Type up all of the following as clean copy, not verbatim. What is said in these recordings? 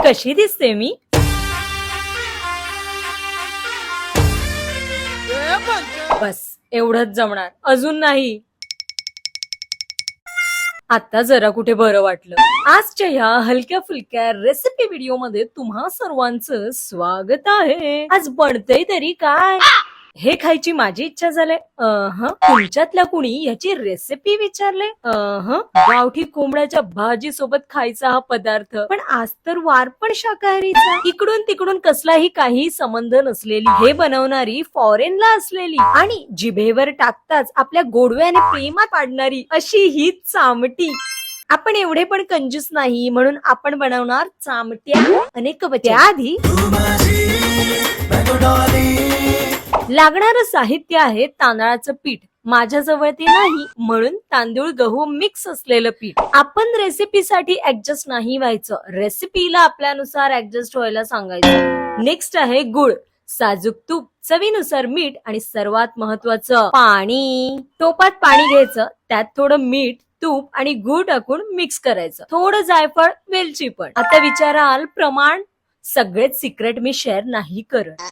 कशी दिसते मी? बस एवढंच जमणार, अजून नाही. आता जरा कुठे बरं वाटलं. आजच्या ह्या हलक्या फुलक्या रेसिपी व्हिडिओ मध्ये तुम्हा सर्वांचं स्वागत आहे. आज बनतंय तरी काय? हे खायची माझी इच्छा झाली. तुमच्यातल्या कुणी याची रेसिपी विचारले? गावठी कोंबड्याच्या भाजी सोबत खायचा हा पदार्थ. पण आज तर वार पण शाकाहारीचा. इकडून तिकडून कसलाही काही संबंध नसलेली, हे बनवणारी फॉरेनला असलेली आणि जिभेवर टाकताच आपल्या गोडव्याने प्रेमात पाडणारी अशी ही चामटी. आपण एवढे पण कंजूस नाही, म्हणून आपण बनवणार चामट्या अनेक आधी लागणारं साहित्य आहे तांदळाचं पीठ. माझ्याजवळ ते नाही, म्हणून तांदूळ गहू मिक्स असलेलं पीठ. आपण रेसिपीसाठी ऍडजस्ट नाही व्हायचं, रेसिपीला आपल्यानुसार ऍडजस्ट व्हायला सांगायचं. नेक्स्ट आहे गुळ, साजूक तूप, चवीनुसार मीठ आणि सर्वात महत्वाचं पाणी. टोपात पाणी घ्यायचं, त्यात थोडं मीठ, तूप आणि गूळ टाकून मिक्स करायचं. थोडं जायफळ, वेलची पण. आता विचाराल प्रमाण? सगळेच सिक्रेट मी शेअर नाही करत.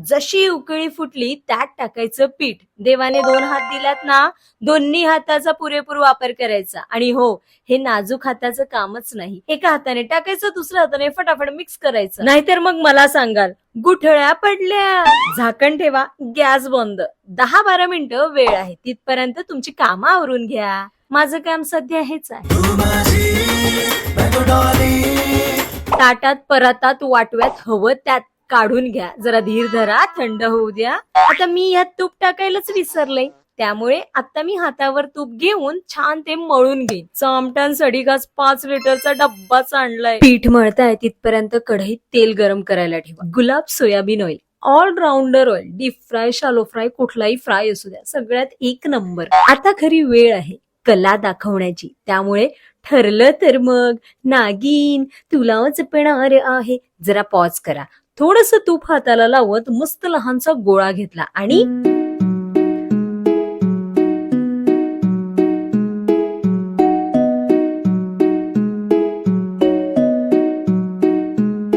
जशी उकळी फुटली त्यात टाकायचं पीठ. देवाने 2 हात दिल्यात ना, दोन्ही हाताचा पुरेपूर वापर करायचा. आणि हो, हे नाजूक हाताचं कामच नाही. एका हाताने टाकायचं, दुसऱ्या हाताने फटाफट मिक्स करायचं, नाहीतर मग मला सांगाल गुठळ्या पडल्या. झाकण ठेवा, गॅस बंद. 10-12 मिनिटं वेळ आहे, तिथपर्यंत तुमची कामं आवरून घ्या. माझं काम सध्या हेच आहे. ताटात, परातात, वाटव्यात हवं त्यात काढून घ्या. जरा धीर धरा, थंड होऊ द्या. आता मी यात तूप टाकायलाच विसरले, त्यामुळे आता मी हातावर तूप घेऊन छान ते मळून घेईन. चामटांसाठी घास 5 लिटरचा डब्बाच आणलाय. पीठ मळताय तिथपर्यंत कढईत तेल गरम करायला ठेवा. Gulab soyabean oil, allrounder oil, deep fry, shallow fry, कुठलाही फ्राय असू द्या, सगळ्यात एक नंबर. आता खरी वेळ आहे कला दाखवण्याची, त्यामुळे ठरलं तर मग नागिन तुलाच पेणार आहे. जरा पॉज करा. थोडस तूप हाताला लावत मस्त लहानसा गोळा घेतला आणि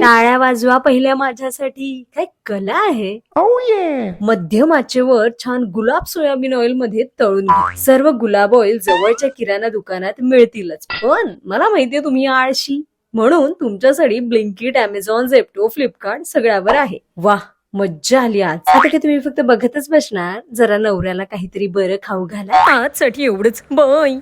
टाळ्या वाजवा पहिल्या माझ्यासाठी. काय कला आहे. मध्यम आचेवर छान गुलाब सोयाबीन ऑइल मध्ये तळून घ्या. सर्व गुलाब ऑइल जवळच्या किराणा दुकानात मिळतीलच, पण मला माहितीये तुम्ही आळशी, म्हणून तुमच्यासाठी ब्लिंकिट, अमेझॉन, झेप्टो, फ्लिपकार्ट सगळ्यावर आहे. वाह, मज्जा आली आज. आता काय तुम्ही फक्त बघतच बसणार? जरा नवऱ्याला काहीतरी बरं खाऊ घाला. आजसाठी एवढंच. बाय.